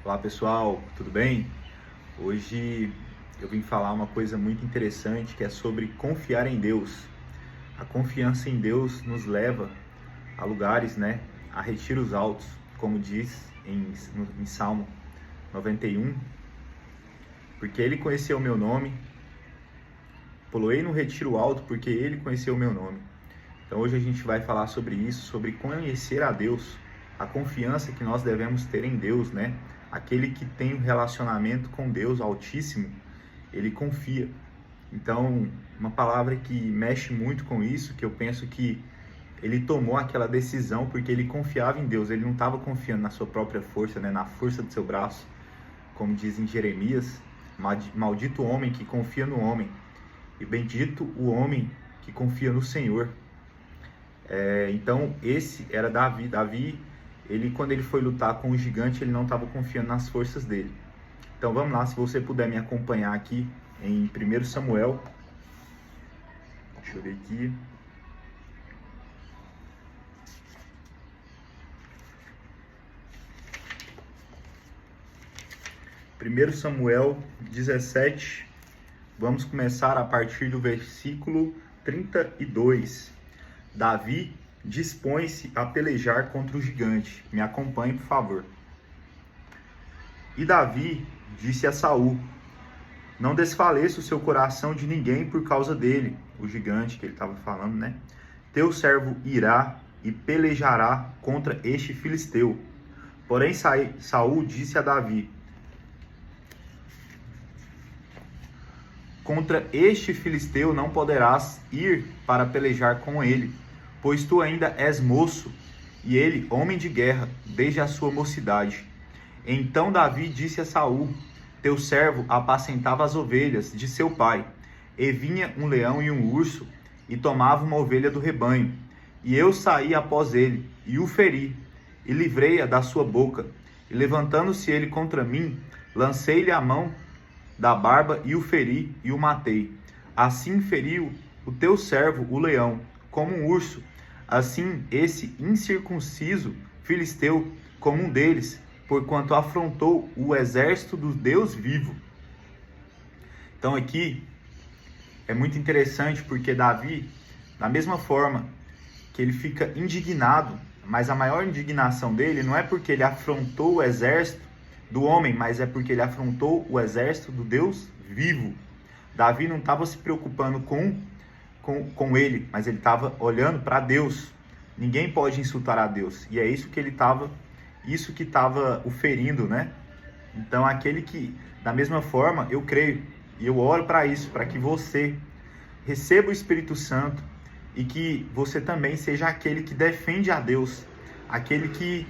Olá pessoal, tudo bem? Hoje eu vim falar uma coisa muito interessante que é sobre confiar em Deus. A confiança em Deus nos leva a lugares, a retiros altos, como diz em Salmo 91, porque Ele conheceu o meu nome, poloei no retiro alto porque Ele conheceu o meu nome. Então hoje a gente vai falar sobre isso, sobre conhecer a Deus, a confiança que nós devemos ter em Deus, Aquele que tem um relacionamento com Deus Altíssimo, ele confia. Então, uma palavra que mexe muito com isso, que eu penso que ele tomou aquela decisão porque ele confiava em Deus, ele não estava confiando na sua própria força, na força do seu braço, como diz em Jeremias, maldito o homem que confia no homem, e bendito o homem que confia no Senhor. Então, esse era Davi. Davi, quando ele foi lutar com o gigante, ele não estava confiando nas forças dele. Então vamos lá, se você puder me acompanhar aqui em 1 Samuel. Deixa eu ver aqui. Primeiro Samuel 17, vamos começar a partir do versículo 32. Davi dispõe-se a pelejar contra o gigante. Me acompanhe, por favor. E Davi disse a Saul: não desfaleça o seu coração de ninguém por causa dele, o gigante que ele estava falando, Teu servo irá e pelejará contra este filisteu. Porém Saul disse a Davi: contra este filisteu não poderás ir para pelejar com ele, pois tu ainda és moço, e ele homem de guerra, desde a sua mocidade. Então Davi disse a Saul: teu servo apacentava as ovelhas de seu pai, e vinha um leão e um urso, e tomava uma ovelha do rebanho. E eu saí após ele, e o feri, e livrei-a da sua boca. E levantando-se ele contra mim, lancei-lhe a mão da barba, e o feri, e o matei. Assim feriu o teu servo o leão, como um urso. Assim esse incircunciso filisteu, como um deles, porquanto afrontou o exército do Deus vivo. Então aqui é muito interessante, porque Davi, da mesma forma que ele fica indignado, mas a maior indignação dele não é porque ele afrontou o exército do homem, mas é porque ele afrontou o exército do Deus vivo. Davi não estava se preocupando com ele, mas ele estava olhando para Deus. Ninguém pode insultar a Deus, e é isso que estava o ferindo, Então aquele que, da mesma forma, eu creio, e eu oro para isso, para que você receba o Espírito Santo, e que você também seja aquele que defende a Deus, aquele que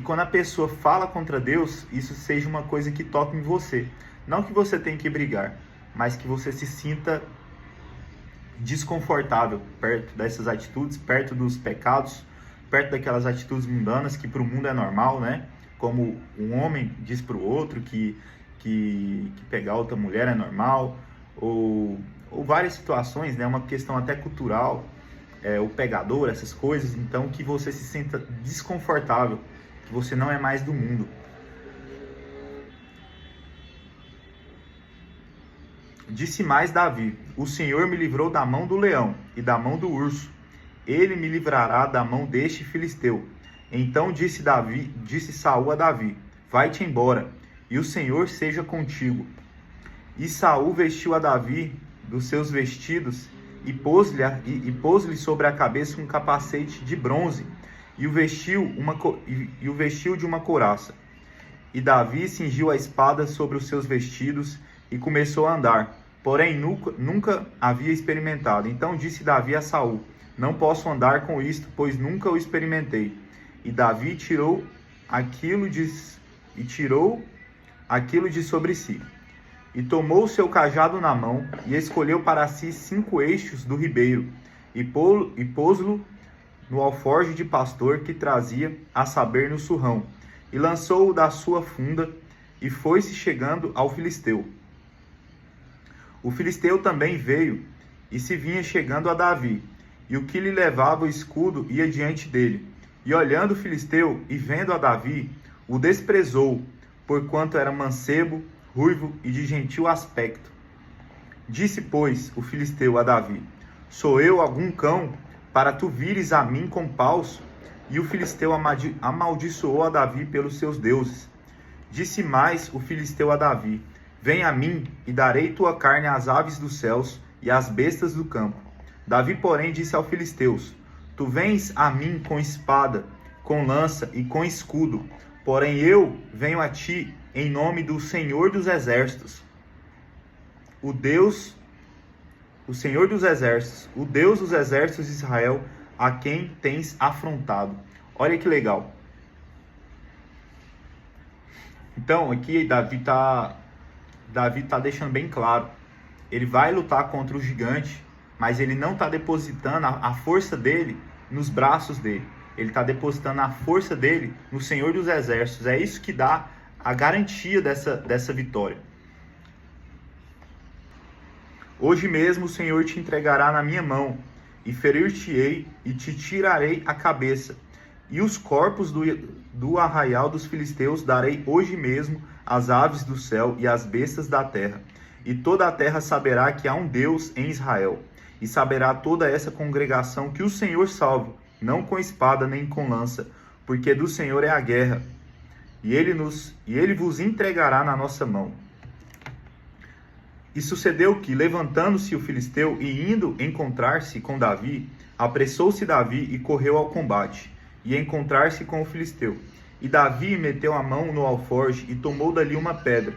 quando a pessoa fala contra Deus, isso seja uma coisa que toque em você. Não que você tenha que brigar, mas que você se sinta desconfortável perto dessas atitudes, perto dos pecados, perto daquelas atitudes mundanas que para o mundo é normal, Como um homem diz para o outro que pegar outra mulher é normal, ou várias situações, uma questão até cultural, o pegador, essas coisas. Então que você se sinta desconfortável, que você não é mais do mundo. Disse mais Davi: o Senhor me livrou da mão do leão e da mão do urso. Ele me livrará da mão deste filisteu. Então disse Saul a Davi: vai-te embora, e o Senhor seja contigo. E Saul vestiu a Davi dos seus vestidos e pôs-lhe sobre a cabeça um capacete de bronze e o vestiu de uma couraça. E Davi cingiu a espada sobre os seus vestidos e começou a andar, porém nunca havia experimentado. Então disse Davi a Saul: não posso andar com isto, pois nunca o experimentei. E Davi tirou aquilo de sobre si. E tomou o seu cajado na mão, e escolheu para si 5 eixos do ribeiro, e pôs-lo no alforje de pastor que trazia, a saber, no surrão, e lançou-o da sua funda, e foi-se chegando ao filisteu. O filisteu também veio, e se vinha chegando a Davi, e o que lhe levava o escudo ia diante dele. E olhando o filisteu, e vendo a Davi, o desprezou, porquanto era mancebo, ruivo e de gentil aspecto. Disse, pois, o filisteu a Davi: sou eu algum cão, para tu vires a mim com paus? E o filisteu amaldiçoou a Davi pelos seus deuses. Disse mais o filisteu a Davi: vem a mim, e darei tua carne às aves dos céus e às bestas do campo. Davi, porém, disse aos filisteus: tu vens a mim com espada, com lança e com escudo, porém eu venho a ti em nome do Senhor dos Exércitos, o Senhor dos Exércitos, o Deus dos exércitos de Israel, a quem tens afrontado. Olha que legal. Então, aqui Davi tá deixando bem claro. Ele vai lutar contra o gigante, mas ele não está depositando a força dele nos braços dele. Ele está depositando a força dele no Senhor dos Exércitos. É isso que dá a garantia dessa vitória. Hoje mesmo o Senhor te entregará na minha mão, e ferir-te-ei, e te tirarei a cabeça. E os corpos do arraial dos filisteus darei hoje mesmo às aves do céu e às bestas da terra. E toda a terra saberá que há um Deus em Israel. E saberá toda essa congregação que o Senhor salva, não com espada nem com lança, porque do Senhor é a guerra. E ele vos entregará na nossa mão. E sucedeu que, levantando-se o filisteu e indo encontrar-se com Davi, apressou-se Davi e correu ao combate, e encontrar-se com o filisteu. E Davi meteu a mão no alforje e tomou dali uma pedra,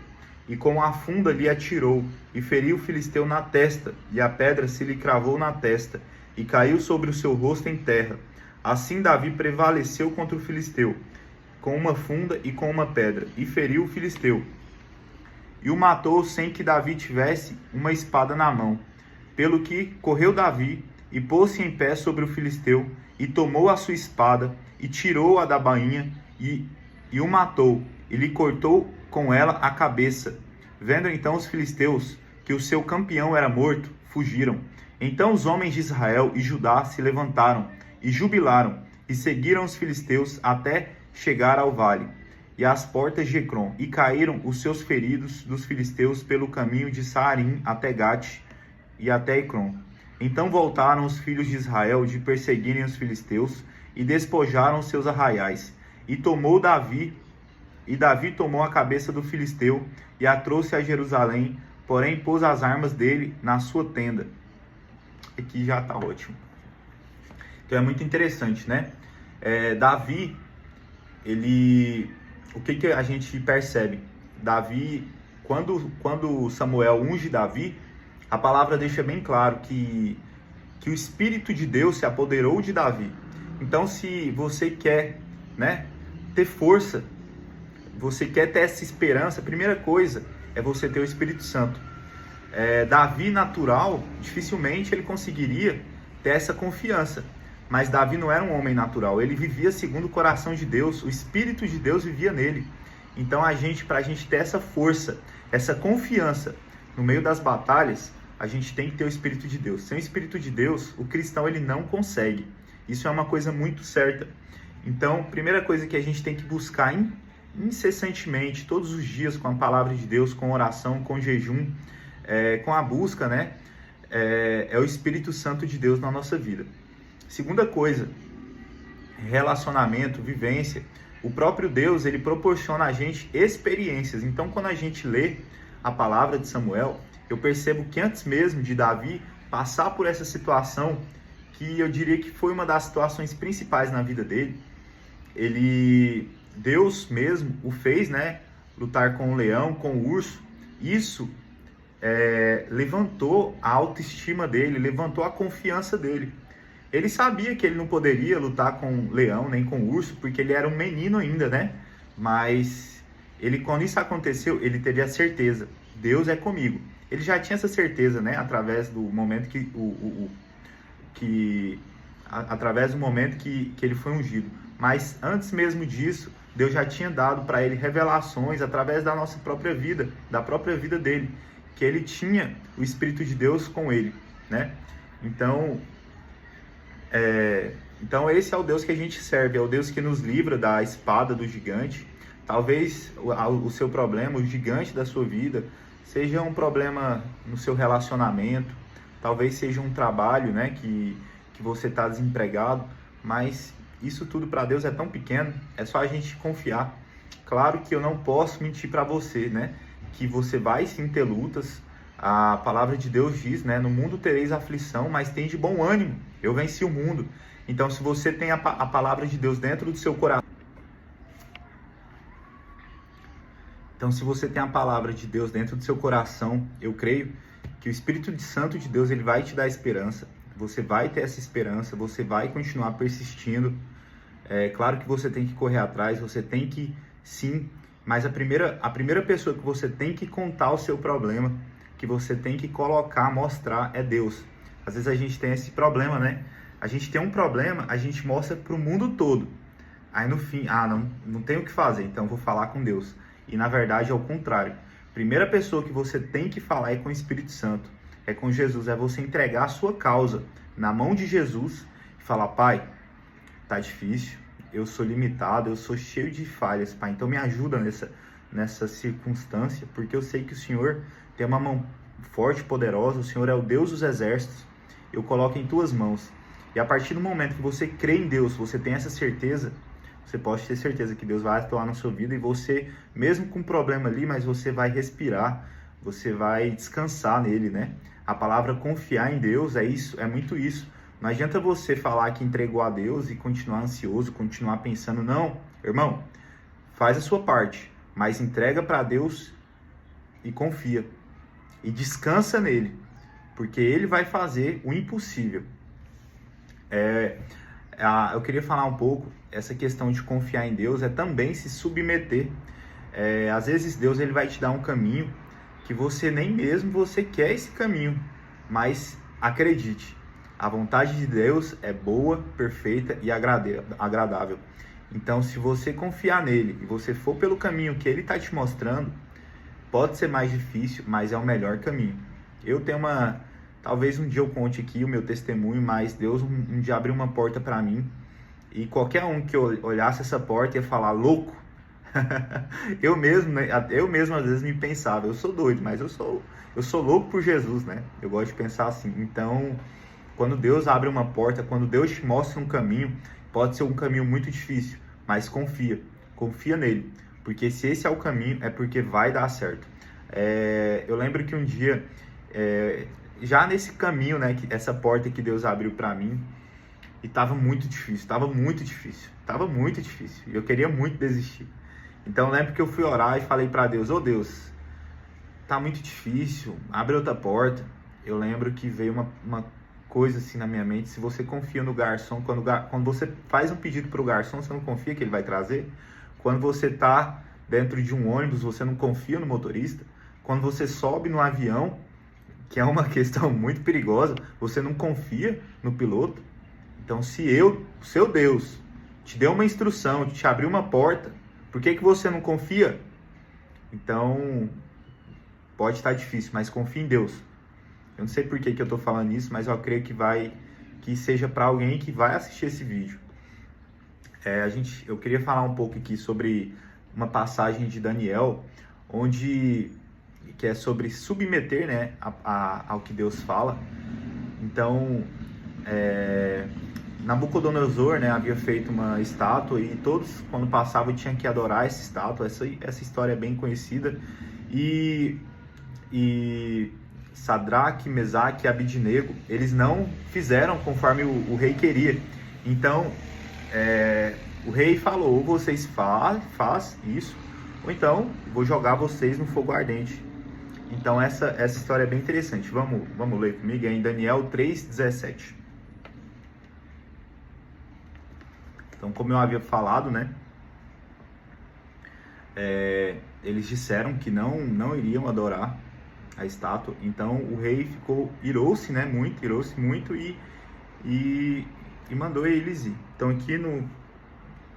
e com a funda lhe atirou, e feriu o filisteu na testa, e a pedra se lhe cravou na testa, e caiu sobre o seu rosto em terra. Assim Davi prevaleceu contra o filisteu, com uma funda e com uma pedra, e feriu o filisteu. E o matou sem que Davi tivesse uma espada na mão. Pelo que correu Davi, e pôs-se em pé sobre o filisteu, e tomou a sua espada, e tirou-a da bainha, e o matou, e lhe cortou com ela a cabeça. Vendo então os filisteus que o seu campeão era morto, fugiram. Então os homens de Israel e Judá se levantaram, e jubilaram, e seguiram os filisteus até chegar ao vale, e às portas de Ecrom, e caíram os seus feridos dos filisteus pelo caminho de Saarim até Gate e até Ecrom. Então voltaram os filhos de Israel de perseguirem os filisteus, e despojaram os seus arraiais. E Davi tomou a cabeça do filisteu, e a trouxe a Jerusalém, porém pôs as armas dele na sua tenda. Aqui já está ótimo. Então é muito interessante, né? Davi, o que a gente percebe? Davi, quando Samuel unge Davi, a palavra deixa bem claro que o Espírito de Deus se apoderou de Davi. Então, se você quer, né, ter força, você quer ter essa esperança, a primeira coisa é você ter o Espírito Santo. Davi natural, dificilmente ele conseguiria ter essa confiança. Mas Davi não era um homem natural, ele vivia segundo o coração de Deus, o Espírito de Deus vivia nele. Então para a gente ter essa força, essa confiança no meio das batalhas, a gente tem que ter o Espírito de Deus. Sem o Espírito de Deus, o cristão ele não consegue. Isso é uma coisa muito certa. Então, primeira coisa que a gente tem que buscar incessantemente, todos os dias, com a palavra de Deus, com oração, com jejum, com a busca, né? É o Espírito Santo de Deus na nossa vida. Segunda coisa, relacionamento, vivência. O próprio Deus, ele proporciona a gente experiências. Então, quando a gente lê a palavra de Samuel, eu percebo que antes mesmo de Davi passar por essa situação, que eu diria que foi uma das situações principais na vida dele, Deus mesmo o fez, né, lutar com o leão, com o urso. Isso levantou a autoestima dele, levantou a confiança dele. Ele sabia que ele não poderia lutar com o leão nem com o urso, porque ele era um menino ainda, né? Mas quando isso aconteceu, ele teve a certeza: Deus é comigo. Ele já tinha essa certeza, né? Através do momento que ele foi ungido. Mas antes mesmo disso, Deus já tinha dado para ele revelações através da nossa própria vida, da própria vida dele, que ele tinha o Espírito de Deus com ele, né? Então esse é o Deus que a gente serve, é o Deus que nos livra da espada do gigante, Talvez o seu problema, o gigante da sua vida, seja um problema no seu relacionamento, talvez seja um trabalho, né, que você está desempregado, mas isso tudo para Deus é tão pequeno, é só a gente confiar. Claro que eu não posso mentir para você, né, que você vai sim ter lutas. A palavra de Deus diz, né, no mundo tereis aflição, mas tem de bom ânimo, eu venci o mundo. Então, se você tem a palavra de Deus dentro do seu coração, eu creio que o Espírito Santo de Deus, ele vai te dar esperança. Você vai ter essa esperança, você vai continuar persistindo. É claro que você tem que correr atrás, você tem que, sim, mas a primeira pessoa que você tem que contar o seu problema, que você tem que colocar, mostrar, é Deus. Às vezes a gente tem esse problema, né? A gente tem um problema, a gente mostra para o mundo todo. Aí no fim, não tem o que fazer, então vou falar com Deus. E na verdade é o contrário. Primeira pessoa que você tem que falar é com o Espírito Santo, é com Jesus, é você entregar a sua causa na mão de Jesus e falar: Pai, tá difícil, eu sou limitado, eu sou cheio de falhas, Pai, então me ajuda nessa circunstância, porque eu sei que o Senhor tem uma mão forte e poderosa, o Senhor é o Deus dos exércitos, eu coloco em tuas mãos. E a partir do momento que você crê em Deus, você tem essa certeza, você pode ter certeza que Deus vai atuar na sua vida, e você, mesmo com um problema ali, mas você vai respirar, você vai descansar nele, né? A palavra confiar em Deus é isso, é muito isso. Não adianta você falar que entregou a Deus e continuar ansioso, continuar pensando. Não, irmão, faz a sua parte, mas entrega para Deus e confia. E descansa nele, porque ele vai fazer o impossível. Eu queria falar um pouco, essa questão de confiar em Deus é também se submeter. Às vezes Deus, ele vai te dar um caminho que você nem mesmo você quer esse caminho, mas acredite, a vontade de Deus é boa, perfeita e agradável. Então, se você confiar nele e você for pelo caminho que ele está te mostrando, pode ser mais difícil, mas é o melhor caminho. Eu tenho talvez um dia eu conte aqui o meu testemunho, mas Deus um dia abriu uma porta para mim, e qualquer um que olhasse essa porta ia falar: louco. eu mesmo às vezes me pensava: eu sou doido, mas eu sou louco por Jesus, né? Eu gosto de pensar assim. Então, quando Deus abre uma porta, quando Deus te mostra um caminho, pode ser um caminho muito difícil, mas confia nele, porque se esse é o caminho, é porque vai dar certo. Eu lembro que um dia, já nesse caminho, né, essa porta que Deus abriu para mim, e estava muito difícil, e eu queria muito desistir. Então eu lembro que eu fui orar e falei para Deus: ô Deus, tá muito difícil, abre outra porta. Eu lembro que veio uma coisa assim na minha mente: se você confia no garçom, quando você faz um pedido para o garçom, você não confia que ele vai trazer? Quando você está dentro de um ônibus, você não confia no motorista? Quando você sobe no avião, que é uma questão muito perigosa, você não confia no piloto? Então, se o seu Deus te deu uma instrução, te abriu uma porta, por que você não confia? Então, pode estar difícil, mas confia em Deus. Eu não sei por que eu estou falando isso, mas eu creio que seja para alguém que vai assistir esse vídeo. Eu queria falar um pouco aqui sobre uma passagem de Daniel, que é sobre submeter, né, ao que Deus fala. Então, Nabucodonosor, né, havia feito uma estátua, e todos, quando passavam, tinham que adorar essa estátua. Essa história é bem conhecida. E Sadraque, Mesaque e Abidnego, eles não fizeram conforme o rei queria. Então, o rei falou: ou vocês faz isso, ou então vou jogar vocês no fogo ardente. Então essa história é bem interessante. Vamos ler comigo, é em Daniel 3:17. Então, como eu havia falado, né, eles disseram que não iriam adorar a estátua. Então o rei irou-se muito e mandou eles ir. Então aqui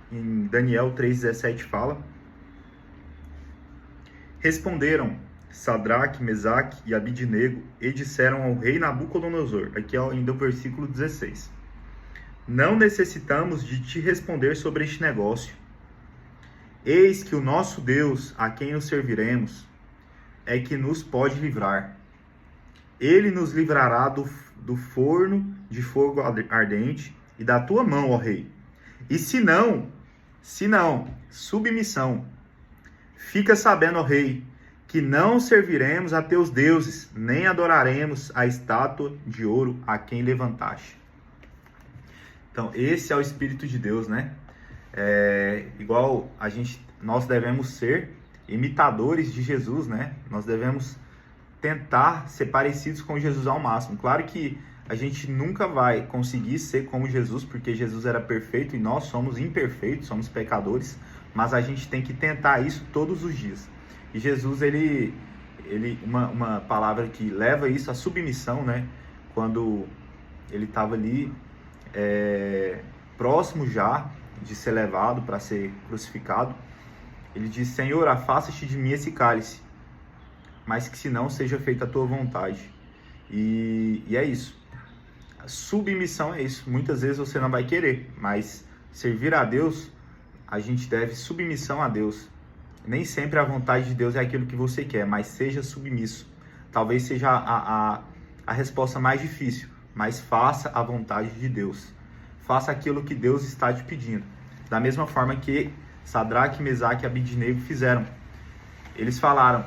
em Daniel 3:17 fala: responderam Sadraque, Mesaque e Abidnego e disseram ao rei Nabucodonosor, aqui é ainda o versículo 16: não necessitamos de te responder sobre este negócio. Eis que o nosso Deus, a quem nos serviremos, é que nos pode livrar. Ele nos livrará do forno de fogo ardente e da tua mão, ó rei. E se não, submissão. Fica sabendo, ó rei, que não serviremos a teus deuses, nem adoraremos a estátua de ouro a quem levantaste. Então, esse é o Espírito de Deus, né? Igual nós devemos ser imitadores de Jesus, né? Nós devemos tentar ser parecidos com Jesus ao máximo. Claro que a gente nunca vai conseguir ser como Jesus, porque Jesus era perfeito e nós somos imperfeitos, somos pecadores, mas a gente tem que tentar isso todos os dias. E Jesus, uma palavra que leva isso à submissão, né? Quando ele estava ali próximo já de ser levado para ser crucificado, ele disse: Senhor, afasta-te de mim esse cálice, mas que se não seja feita a tua vontade. E é isso. A submissão é isso. Muitas vezes você não vai querer, mas servir a Deus, a gente deve submissão a Deus. Nem sempre a vontade de Deus é aquilo que você quer, mas seja submisso. Talvez seja a resposta mais difícil, mas faça a vontade de Deus. Faça aquilo que Deus está te pedindo. Da mesma forma que Sadraque, Mesaque e Abidnego fizeram. Eles falaram: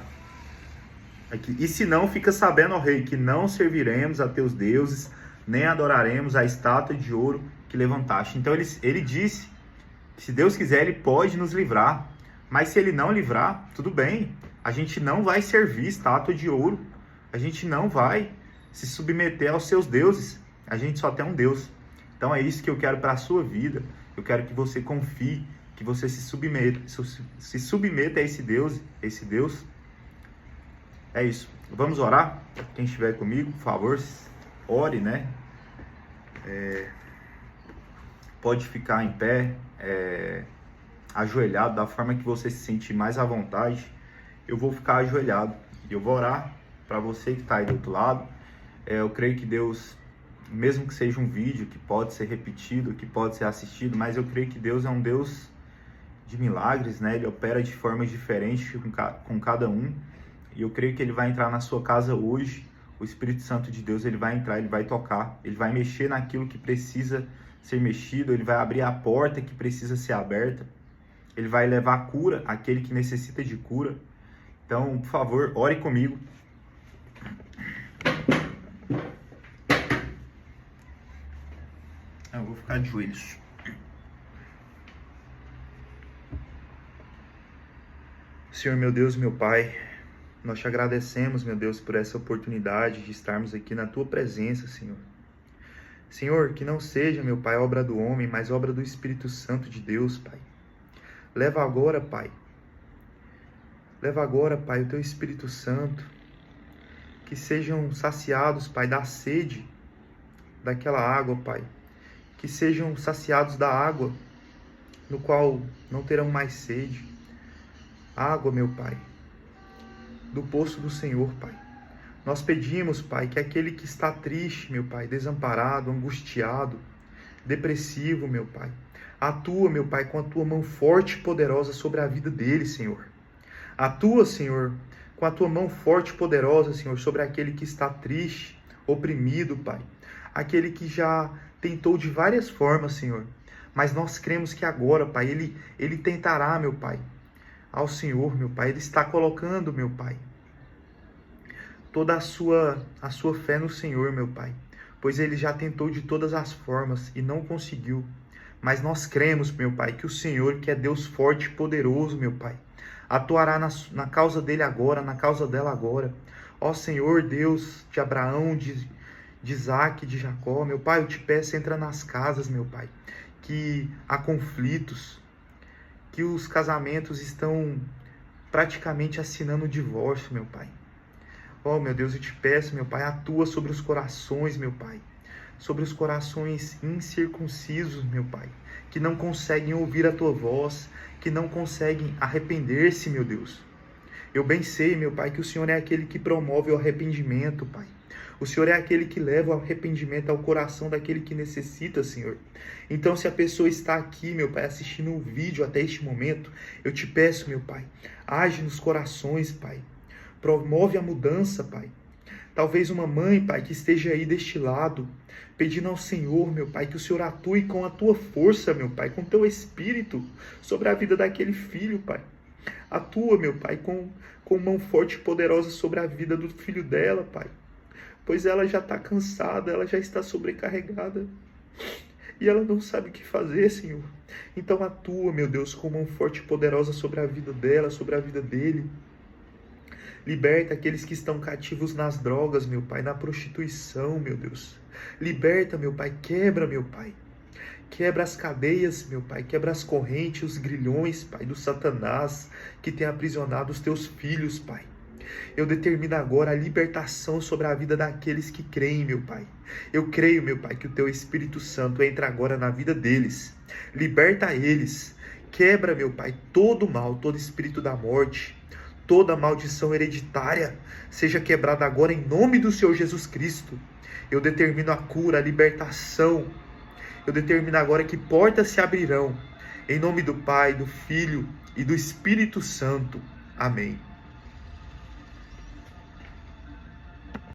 e se não, fica sabendo, ó rei, que não serviremos a teus deuses, nem adoraremos a estátua de ouro que levantaste. Então ele disse, se Deus quiser, ele pode nos livrar. Mas se ele não livrar, tudo bem. A gente não vai servir estátua de ouro. A gente não vai se submeter aos seus deuses. A gente só tem um Deus. Então é isso que eu quero para a sua vida. Eu quero que você confie, que você se submeta a esse Deus. É isso. Vamos orar? Quem estiver comigo, por favor, ore, né? Pode ficar em pé, ajoelhado, da forma que você se sentir mais à vontade. Eu vou ficar ajoelhado e eu vou orar para você que está aí do outro lado. Eu creio que Deus, mesmo que seja um vídeo que pode ser repetido, que pode ser assistido, mas eu creio que Deus é um Deus de milagres, né? Ele opera de formas diferentes com cada um. E eu creio que ele vai entrar na sua casa hoje. O Espírito Santo de Deus, ele vai entrar, ele vai tocar, ele vai mexer naquilo que precisa ser mexido, ele vai abrir a porta que precisa ser aberta, ele vai levar cura àquele que necessita de cura. Então, por favor, ore comigo. Eu vou ficar de joelhos. Senhor, meu Deus, meu Pai, nós te agradecemos, meu Deus, por essa oportunidade de estarmos aqui na tua presença, Senhor. Senhor, que não seja, meu Pai, obra do homem, mas obra do Espírito Santo de Deus, Pai. Leva agora, Pai, o teu Espírito Santo, que sejam saciados, Pai, da sede daquela água, Pai. Que sejam saciados da água, no qual não terão mais sede. Água, meu Pai, do poço do Senhor, Pai. Nós pedimos, Pai, que aquele que está triste, meu Pai, desamparado, angustiado, depressivo, meu Pai, atua, meu Pai, com a tua mão forte e poderosa sobre a vida dele, Senhor. Atua, Senhor, com a tua mão forte e poderosa, Senhor, sobre aquele que está triste, oprimido, Pai. Aquele que já tentou de várias formas, Senhor. Mas nós cremos que agora, Pai, ele tentará, meu Pai, ao Senhor, meu Pai. Ele está colocando, meu Pai, toda a sua fé no Senhor, meu Pai. Pois ele já tentou de todas as formas e não conseguiu. Mas nós cremos, meu Pai, que o Senhor, que é Deus forte e poderoso, meu Pai, atuará na causa dele agora, na causa dela agora. Ó Senhor, Deus de Abraão, de Isaac, de Jacó, meu Pai, eu te peço, entra nas casas, meu Pai, que há conflitos, que os casamentos estão praticamente assinando o divórcio, meu Pai. Ó, meu Deus, eu te peço, meu Pai, atua sobre os corações, meu Pai, sobre os corações incircuncisos, meu Pai, que não conseguem ouvir a tua voz, que não conseguem arrepender-se, meu Deus. Eu bem sei, meu Pai, que o Senhor é aquele que promove o arrependimento, Pai. O Senhor é aquele que leva o arrependimento ao coração daquele que necessita, Senhor. Então, se a pessoa está aqui, meu Pai, assistindo um vídeo até este momento, eu te peço, meu Pai, age nos corações, Pai. Promove a mudança, Pai. Talvez uma mãe, Pai, que esteja aí deste lado, pedindo ao Senhor, meu Pai, que o Senhor atue com a tua força, meu Pai, com o teu espírito sobre a vida daquele filho, Pai. Atua, meu Pai, com mão forte e poderosa sobre a vida do filho dela, Pai. Pois ela já está cansada, ela já está sobrecarregada. E ela não sabe o que fazer, Senhor. Então atua, meu Deus, com mão forte e poderosa sobre a vida dela, sobre a vida dele. Liberta aqueles que estão cativos nas drogas, meu Pai, na prostituição, meu Deus. Liberta, meu Pai, quebra, meu Pai. Quebra as cadeias, meu Pai, quebra as correntes, os grilhões, Pai, do Satanás, que tem aprisionado os teus filhos, Pai. Eu determino agora a libertação sobre a vida daqueles que creem, meu Pai. Eu creio, meu Pai, que o teu Espírito Santo entra agora na vida deles. Liberta eles. Quebra, meu Pai, todo o mal, todo espírito da morte, toda maldição hereditária, seja quebrada agora em nome do Senhor Jesus Cristo. Eu determino a cura, a libertação. Eu determino agora que portas se abrirão. Em nome do Pai, do Filho e do Espírito Santo. Amém.